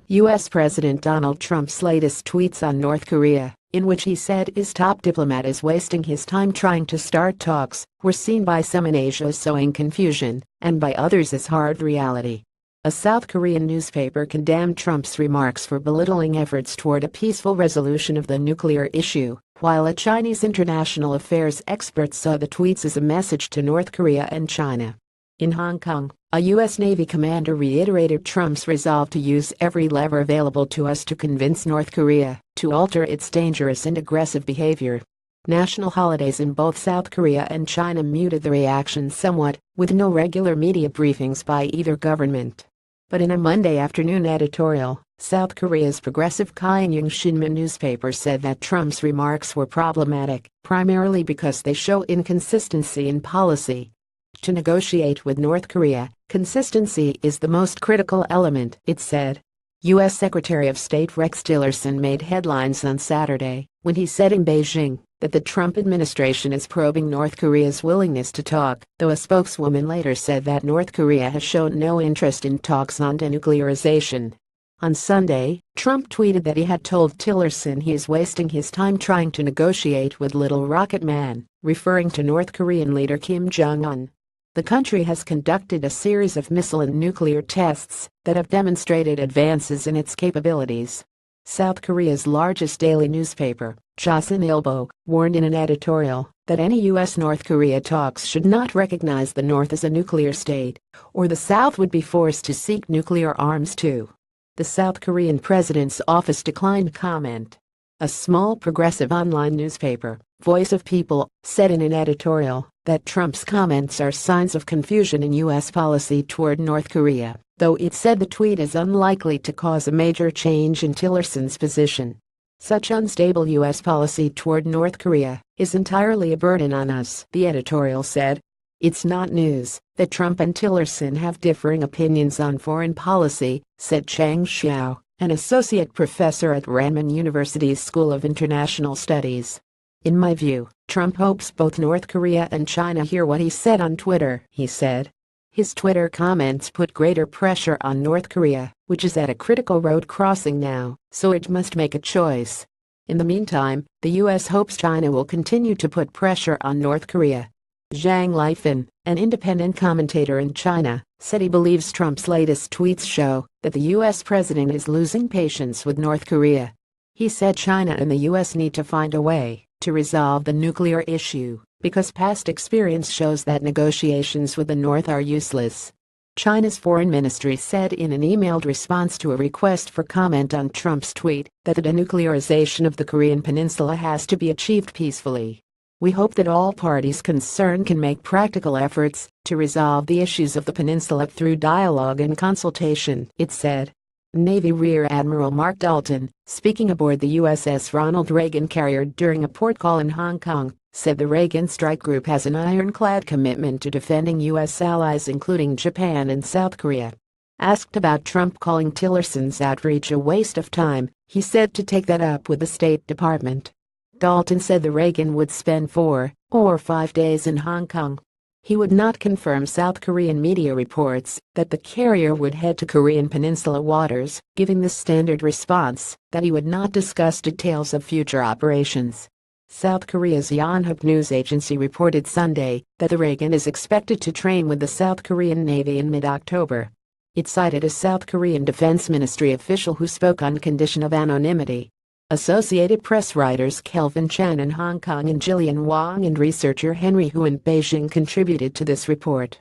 U.S. President Donald Trump's latest tweets on North Korea, in which he said his top diplomat is wasting his time trying to start talks, were seen by some in Asia as sowing confusion, and by others as hard reality. A South Korean newspaper condemned Trump's remarks for belittling efforts toward a peaceful resolution of the nuclear issue, while a Chinese international affairs expert saw the tweets as a message to North Korea and China. In Hong Kong, a U.S. Navy commander reiterated Trump's resolve to use every lever available to us to convince North Korea to alter its dangerous and aggressive behavior. National holidays in both South Korea and China muted the reaction somewhat, with no regular media briefings by either government. But in a Monday afternoon editorial, South Korea's progressive Kyoung Shinmin newspaper said that Trump's remarks were problematic, primarily because they show inconsistency in policy. To negotiate with North Korea, consistency is the most critical element, it said. U.S. Secretary of State Rex Tillerson made headlines on Saturday when he said in Beijing that the Trump administration is probing North Korea's willingness to talk, though a spokeswoman later said that North Korea has shown no interest in talks on denuclearization. On Sunday, Trump tweeted that he had told Tillerson he is wasting his time trying to negotiate with Little Rocket Man, referring to North Korean leader Kim Jong-un. The country has conducted a series of missile and nuclear tests that have demonstrated advances in its capabilities. South Korea's largest daily newspaper, Chosun Ilbo, warned in an editorial that any U.S.-North Korea talks should not recognize the North as a nuclear state, or the South would be forced to seek nuclear arms too. The South Korean president's office declined comment. A small progressive online newspaper, Voice of People, said in an editorial that Trump's comments are signs of confusion in U.S. policy toward North Korea, though it said the tweet is unlikely to cause a major change in Tillerson's position. Such unstable U.S. policy toward North Korea is entirely a burden on us, the editorial said. It's not news that Trump and Tillerson have differing opinions on foreign policy, said Chang Xiao, an associate professor at Renmin University's School of International Studies. In my view, Trump hopes both North Korea and China hear what he said on Twitter, he said. His Twitter comments put greater pressure on North Korea, which is at a critical road crossing now, so it must make a choice. In the meantime, the U.S. hopes China will continue to put pressure on North Korea. Zhang Lifen, an independent commentator in China, said he believes Trump's latest tweets show that the U.S. president is losing patience with North Korea. He said China and the U.S. need to find a way to resolve the nuclear issue, because past experience shows that negotiations with the North are useless. China's foreign ministry said in an emailed response to a request for comment on Trump's tweet that the denuclearization of the Korean peninsula has to be achieved peacefully. We hope that all parties concerned can make practical efforts to resolve the issues of the peninsula through dialogue and consultation, it said. Navy Rear Admiral Mark Dalton, speaking aboard the USS Ronald Reagan carrier during a port call in Hong Kong, said the Reagan Strike Group has an ironclad commitment to defending U.S. allies including Japan and South Korea. Asked about Trump calling Tillerson's outreach a waste of time, he said to take that up with the State Department. Dalton said the Reagan would spend 4 or 5 days in Hong Kong. He would not confirm South Korean media reports that the carrier would head to Korean Peninsula waters, giving the standard response that he would not discuss details of future operations. South Korea's Yonhap news agency reported Sunday that the Reagan is expected to train with the South Korean Navy in mid-October. It cited a South Korean Defense Ministry official who spoke on condition of anonymity. Associated Press writers Kelvin Chan in Hong Kong and Jillian Wang and researcher Henry Hu in Beijing contributed to this report.